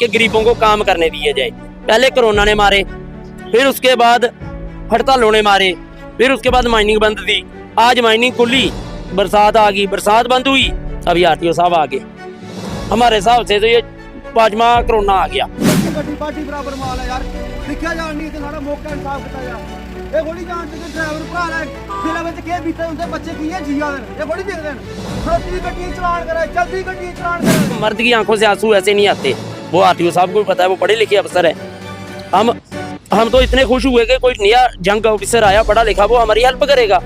के गरीबों को काम करने दिए जाए। पहले कोरोना ने मारे, फिर उसके बाद हड़तालों ने मारे, फिर उसके बाद माइनिंग बंद थी, आज माइनिंग खुली, बरसात आ गई, बरसात बंद हुई, अभी आरटीओ साहब आ गए। हमारे हिसाब से तो ये पांचवा कोरोना आ गया। पार्टी बराबर माल है यार, लिखा जान नहीं सारा मौका इंसाफ किया जा। ये थोड़ी जानते कि ड्राइवर भरा है दिल में के बीते उनके बच्चे की है जिया देन, ये थोड़ी देखते हैं खड़ती गड्डी चलान करे, चलती गड्डी चलान करे। मर्द की आंखों से आंसू ऐसे नहीं आते, वो आरटीओ साहब को भी पता है, वो पढ़े लिखे अफसर है। हम तो इतने खुश हुए कि कोई नया जंग ऑफिसर आया पढ़ा लिखा, वो हमारी हेल्प करेगा।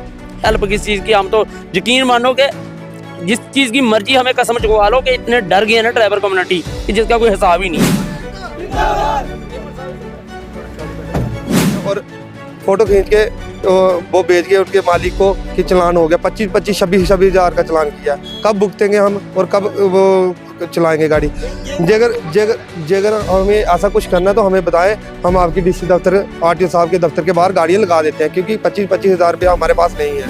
हेल्प किस चीज़ की, हम तो यकीन मानो कि जिस चीज़ की मर्जी हमें कसम चुकवा लो कि इतने डर गए ना ड्राइवर कम्युनिटी कि जिसका कोई हिसाब ही नहीं। और फोटो खींच के वो भेज गए उनके मालिक को कि चलान हो गया, 26 हज़ार का चलान किया। कब भुगतेंगे हम और कब वो चलाएंगे गाड़ी? जेगर हमें ऐसा कुछ करना तो हमें बताएं, हम आपकी डीसी दफ्तर आरटीओ साहब के दफ्तर के बाहर गाड़ियाँ लगा देते हैं, क्योंकि 25 हज़ार रुपया हमारे पास नहीं है।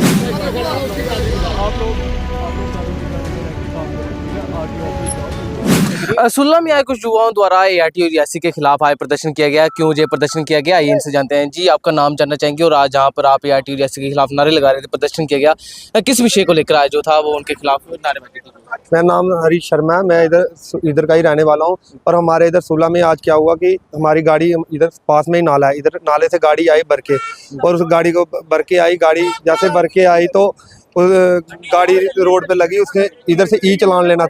सुल्ला में आए कुछ युवाओं द्वारा ARTO रियासी के खिलाफ आए प्रदर्शन किया गया। क्यों ये प्रदर्शन किया गया, आइए इनसे जानते हैं। जी, आपका नाम जानना चाहेंगे और आज जहाँ पर आप ARTO रियासी के खिलाफ नारे लगा रहे थे, प्रदर्शन किया गया, किस विषय को लेकर आए जो था वो उनके खिलाफ नारेबाजी की? मेरा नाम हरीश शर्मा है, मैं इधर का ही रहने वाला हूँ। और हमारे इधर सुल्ला में आज क्या हुआ कि हमारी गाड़ी इधर पास में ही नाला है, इधर नाले से गाड़ी आई भर के, और उस गाड़ी को भर के आई, गाड़ी जैसे भर के आई तो गाड़ी रोड पे लगी, उसने इधर से ई चलान लेना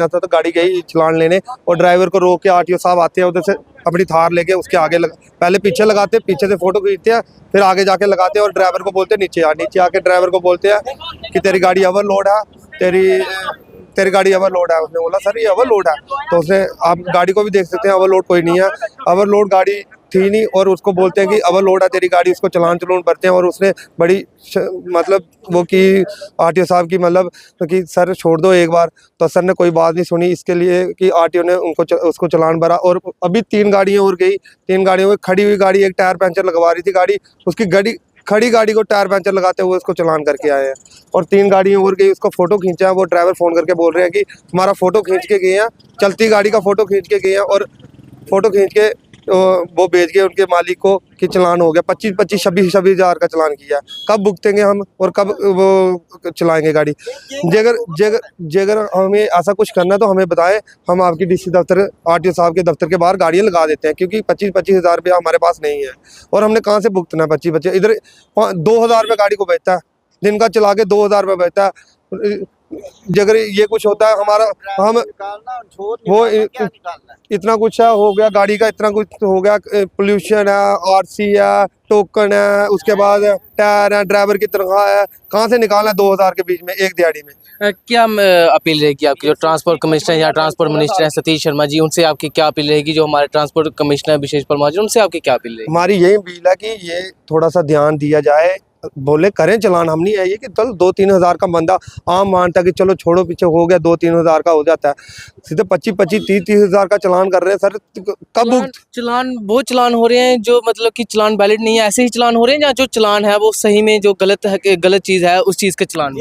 था तो गाड़ी गई चलान लेने, और ड्राइवर को रोक के आरटीओ साहब आते हैं उधर से अपनी थार लेके उसके आगे पहले पीछे लगाते, पीछे से फोटो खींचते हैं, फिर आगे जाके लगाते हैं और ड्राइवर को बोलते हैं नीचे आके ड्राइवर को बोलते हैं कि तेरी गाड़ी ओवरलोड है, तेरी गाड़ी ओवरलोड है। उसने बोला सर ये ओवरलोड है, तो उसने आप गाड़ी को भी देख सकते हैं, ओवरलोड कोई नहीं है, ओवरलोड गाड़ी थी नहीं, और उसको बोलते हैं कि ओवरलोड है तेरी गाड़ी, उसको चलान भरते हैं। और उसने बड़ी मतलब वो की आरटीओ साहब की मतलब तो कि सर छोड़ दो एक बार, तो सर ने कोई बात नहीं सुनी, इसके लिए कि आरटीओ ने उसको चलान भरा। और अभी 3 गाड़ियाँ और गई, 3 गाड़ियों में खड़ी हुई गाड़ी एक टायर पंचर लगवा रही थी गाड़ी, उसकी खड़ी गाड़ी को टायर पंचर लगाते हुए उसको चलान करके आए हैं। और 3 गाड़ियाँ और गई, उसको फोटो खींचा है, वो ड्राइवर फ़ोन करके बोल रहे हैं कि हमारा फ़ोटो खींच के गए हैं, चलती गाड़ी का फ़ोटो खींच के गए हैं, और फ़ोटो खींच के वो भेज गए उनके मालिक को कि चलान हो गया, 26 हज़ार का चलान किया। कब भुगतेंगे हम और कब वो चलाएंगे गाड़ी? जेगर हमें ऐसा कुछ करना तो हमें बताएं, हम आपकी डीसी दफ्तर आरटीओ साहब के दफ्तर के बाहर गाड़ियाँ लगा देते हैं, क्योंकि 25 हज़ार रुपया हमारे पास नहीं है, और हमने कहाँ से भुगतना है? 25 इधर 2,000 रुपये गाड़ी को बेचता है, दिन का चला के 2,000 रुपये बेचता है। अगर ये कुछ होता है हमारा, हम वो इतना कुछ हो गया, गाड़ी का इतना कुछ हो गया, पोल्यूशन है, आरसी है, टोकन है, उसके बाद टायर है, ड्राइवर की तनख्वाह है, कहाँ से निकालना 2,000 के बीच में एक दिहाड़ी में? क्या अपील रहेगी आपकी जो ट्रांसपोर्ट कमिश्नर या ट्रांसपोर्ट मिनिस्टर हैं सतीश शर्मा जी, उनसे आपकी क्या अपील रहेगी? जो हमारे ट्रांसपोर्ट कमिश्नर विशेष परमार जी, उनसे आपकी क्या अपील रहेगी? हमारी यही अपील है कि ये थोड़ा सा ध्यान दिया जाए, बोले करें चलान, हम नहीं है ये कि चल 2-3 हज़ार का बंदा आम मानता कि चलो छोड़ो पीछे हो गया, 2-3 हज़ार का हो जाता है, सीधे 25-30 हज़ार का चलान कर रहे हैं सर। कब चलान वो चलान हो रहे हैं जो मतलब कि चलान वैलिड नहीं है, ऐसे ही चलान हो रहे हैं जहाँ जो चलान है वो सही में जो गलत है, गलत चीज़ है उस चीज़ का चलान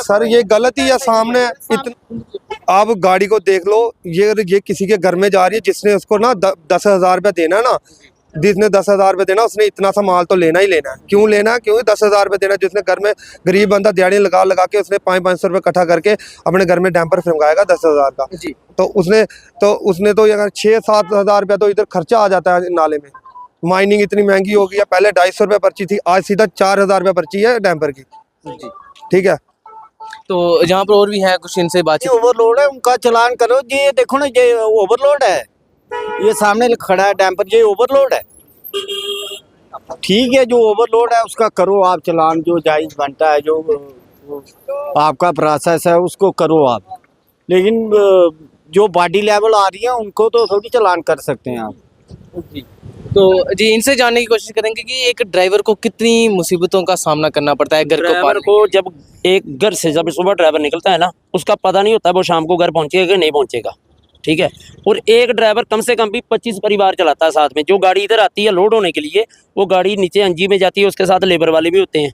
सर ये गलत ही है सामने। आप गाड़ी को देख लो, ये किसी के घर में जा रही है, जिसने उसको ना 10 हज़ार रुपया देना है ना, जिसने 10 हज़ार रुपये देना, उसने इतना सा माल तो लेना ही लेना है। क्यों लेना है? क्योंकि 10 हज़ार रुपये देना, जिसने घर में गरीब बंदा दिहाड़ी लगा के उसने 500 रुपये इकट्ठा करके अपने घर में डैम्पर फिरवाएगा 10 हज़ार का जी, तो उसने तो अगर 6-7 हज़ार रुपया तो इधर खर्चा आ जाता है नाले में। माइनिंग इतनी महंगी हो गई है, पहले 250 रुपये पर्ची थी, आज सीधा 4,000 रुपये पर्ची है डैम्पर की जी, ठीक है। तो जहाँ पर और भी है कुछ इनसे बातचीत। ओवरलोड है, उनका चलान करो जी। ये देखो ना, ये ओवरलोड है, ये सामने खड़ा है डैम्पर, ये ओवरलोड है, ठीक है। जो ओवरलोड है उसका करो आप चलान, जो जायज़ बनता है, जो आपका प्रोसेस है उसको करो आप। लेकिन जो बॉडी लेवल आ रही है उनको तो थोड़ी चलान कर सकते हैं आप जी। तो जी इनसे जानने की कोशिश करेंगे कि एक ड्राइवर को कितनी मुसीबतों का सामना करना पड़ता है घर को जब एक घर से जब सुबह ड्राइवर निकलता है ना, उसका पता नहीं होता वो शाम को घर पहुंचेगा कि नहीं पहुंचेगा, ठीक है। और एक ड्राइवर कम से कम भी 25 परिवार चलाता है साथ में। जो गाड़ी इधर आती है लोड होने के लिए, वो गाड़ी नीचे अंजी में जाती है, उसके साथ लेबर वाले भी होते हैं,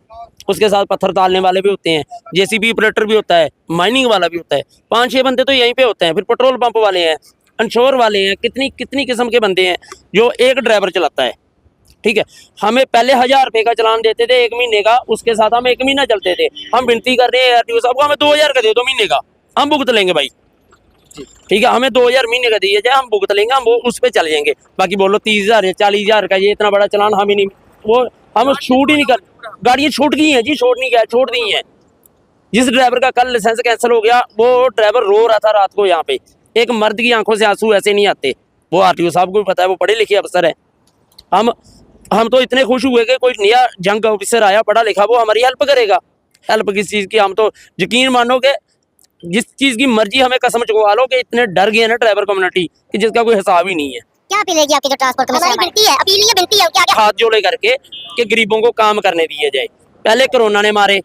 उसके साथ पत्थर डालने वाले भी होते हैं, जेसीबी ऑपरेटर भी होता है, माइनिंग वाला भी होता है, 5-6 बंदे तो यहीं पे होते हैं। फिर पेट्रोल पंप वाले हैं, इंश्योर वाले हैं, कितनी कितनी किस्म के बंदे हैं जो एक ड्राइवर चलाता है। ठीक है, हमें पहले 1000 रुपये का चलान देते थे 1 महीने का, उसके साथ हम 1 महीना चलते थे। हम विनती कर रहे हैं आरटीओ साहब को, हमें 2000 का दे दो महीने का, हम भुगत लेंगे भाई। ठीक है, हमें 2000 महीने का दिया जाए, हम भुगत लेंगे, हम वो उस पर चल जाएंगे। बाकी बोलो 30,000 या 40,000 का ये इतना बड़ा चलान हम ही नहीं, वो हम छूट ही नहीं कर, गाड़ियाँ छूट गई हैं जी, छोड़ नहीं गया, छोड़ दी हैं। जिस ड्राइवर का कल लाइसेंस कैंसिल हो गया, वो ड्राइवर रो रहा था रात को यहाँ पे। एक मर्द की आंखों से आंसू ऐसे नहीं आते। वो आरटीओ साहब को भी पता है, वो पढ़े लिखे अफसर है। हम तो इतने खुश हुए कि कोई नया जंग ऑफिसर आया पढ़ा लिखा, वो हमारी हेल्प करेगा। हेल्प किस चीज़ की, हम तो यकीन मानो कि जिस चीज़ की मर्जी हमें कसम चुकवा लो कि इतने डर गए ना ड्राइवर कम्युनिटी कि जिसका कोई हिसाब ही नहीं है। क्या अपीलेगी आपकी जो ट्रांसपोर्ट कमिश्नर है? बिनती है, अपील नहीं है, बिनती है। क्या हाथ जोड़े करके कि गरीबों को काम करने दिए जाए। पहले कोरोना ने मारे,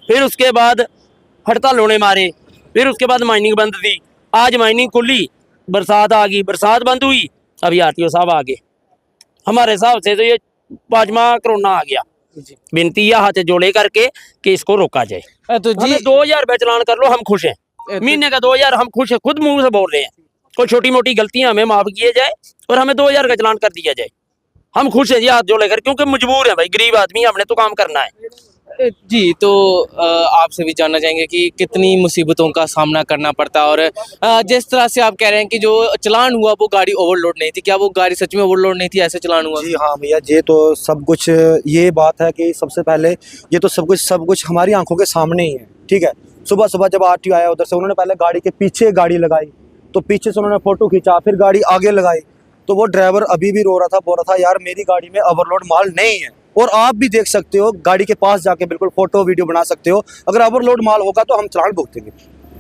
फिर उसके बाद हड़तालों ने मारे, फिर उसके बाद माइनिंग बंद थी, आज माइनिंग खुली, बरसात आ गई, बरसात बंद हुई, अभी आरटीओ साहब आ गए। हमारे हिसाब से तो ये 5वां कोरोना आ गया। विनती है हाथ जोड़े करके कि इसको रोका जाए। तो जी हमें 2000 रुपये चलान कर लो, हम खुश हैं। महीने का 2000 हम खुश हैं, खुद मुंह से बोल रहे हैं। कोई छोटी मोटी गलतियां हमें माफ किए जाए और हमें 2000 का चलान कर दिया जाए, हम खुश हैं जी हाथ जोड़े कर, क्योंकि मजबूर है भाई, गरीब आदमी, हमने तो काम करना है। जी, तो आपसे भी जानना चाहेंगे कि कितनी मुसीबतों का सामना करना पड़ता है, और जिस तरह से आप कह रहे हैं कि जो चलान हुआ वो गाड़ी ओवरलोड नहीं थी, क्या वो गाड़ी सच में ओवरलोड नहीं थी, ऐसे चलान हुआ? जी हाँ भैया, ये तो सब कुछ, ये बात है कि सबसे पहले ये तो सब कुछ हमारी आंखों के सामने ही है। ठीक है, सुबह सुबह जब आरटीओ आया उधर से, उन्होंने पहले गाड़ी के पीछे गाड़ी लगाई, तो पीछे से उन्होंने फोटो खींचा, फिर गाड़ी आगे लगाई, तो वो ड्राइवर अभी भी रो रहा था, बोल रहा था यार मेरी गाड़ी में ओवरलोड माल नहीं है। और आप भी देख सकते हो, गाड़ी के पास जाके बिल्कुल फोटो वीडियो बना सकते हो। अगर ओवरलोड माल होगा तो हम चलान भुगतेंगे,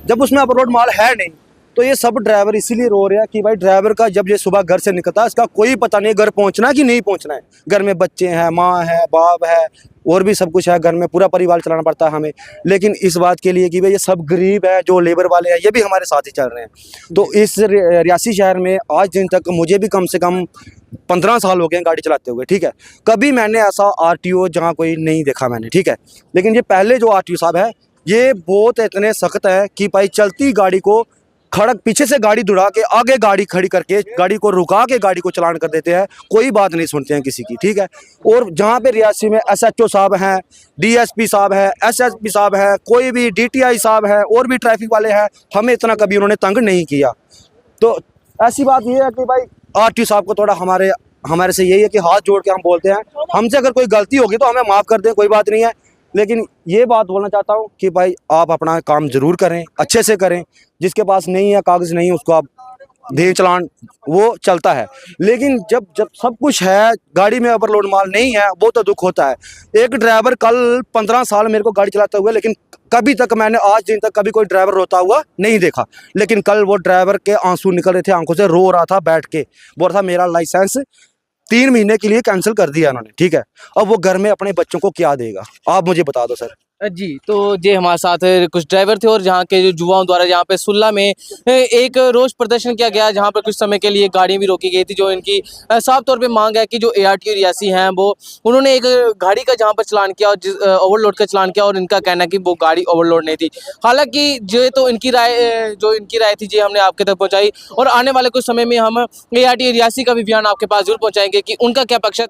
जब उसमें ओवरलोड माल है नहीं। तो ये सब ड्राइवर इसीलिए रो रहे हैं कि भाई ड्राइवर का जब ये सुबह घर से निकलता है, इसका कोई पता नहीं घर पहुंचना है कि नहीं पहुंचना है। घर में बच्चे हैं, माँ है, बाप है, और भी सब कुछ है, घर में पूरा परिवार चलाना पड़ता है हमें। लेकिन इस बात के लिए कि भाई ये सब गरीब है, जो लेबर वाले हैं, ये भी हमारे साथ ही चल रहे हैं। तो इस रियासी शहर में आज दिन तक मुझे भी कम से कम 15 साल हो गए हैं गाड़ी चलाते हुए। ठीक है, कभी मैंने ऐसा आरटीओ जहाँ कोई नहीं देखा मैंने। ठीक है, लेकिन ये पहले जो आरटीओ साहब है, ये बहुत इतने सख्त है कि भाई चलती गाड़ी को खड़क पीछे से गाड़ी दुड़ा के आगे गाड़ी खड़ी करके गाड़ी को रुका के गाड़ी को चलान कर देते हैं, कोई बात नहीं सुनते हैं किसी की। ठीक है, और जहाँ पे रियासी में एसएचओ साहब हैं, डीएसपी साहब है, एसएसपी साहब है, कोई भी डीटीआई साहब है, और भी ट्रैफिक वाले हैं, हमें इतना कभी उन्होंने तंग नहीं किया। तो ऐसी बात ये है कि भाई आरटीओ साहब को थोड़ा हमारे से यही है कि हाथ जोड़ के हम बोलते हैं, हमसे अगर कोई गलती होगी तो हमें माफ़ कर दें, कोई बात नहीं है। लेकिन ये बात बोलना चाहता हूँ कि भाई आप अपना काम जरूर करें, अच्छे से करें। जिसके पास नहीं है, कागज़ नहीं है, उसको आप दें चलान, वो चलता है। लेकिन जब सब कुछ है, गाड़ी में ओवरलोड माल नहीं है, वो तो दुख होता है। एक ड्राइवर कल 15 साल मेरे को गाड़ी चलाते हुए, लेकिन कभी तक मैंने आज दिन तक कभी कोई ड्राइवर रोता हुआ नहीं देखा। लेकिन कल वो ड्राइवर के आंसू निकल रहे थे आंखों से, रो रहा था बैठ के, बोल रहा था मेरा लाइसेंस 3 महीने के लिए कैंसिल कर दिया उन्होंने। ठीक है, अब वो घर में अपने बच्चों को क्या देगा, आप मुझे बता दो सर। जी, तो ये हमारे साथ कुछ ड्राइवर थे और जहाँ के जो युवाओं द्वारा यहाँ पे सुल्ला में एक रोष प्रदर्शन किया गया, जहाँ पर कुछ समय के लिए गाड़ियाँ भी रोकी गई थी। जो इनकी साफ तौर पे मांग है कि जो ARTO रियासी हैं, वो उन्होंने एक गाड़ी का जहाँ पर चलान किया और ओवरलोड का चलान किया, और इनका कहना है कि वो गाड़ी ओवरलोड नहीं थी। हालांकि जो तो इनकी राय थी, जी हमने आपके तक पहुँचाई, और आने वाले कुछ समय में हम ARTO रियासी का भी बयान आपके पास जरूर पहुँचाएंगे कि उनका क्या पक्ष है।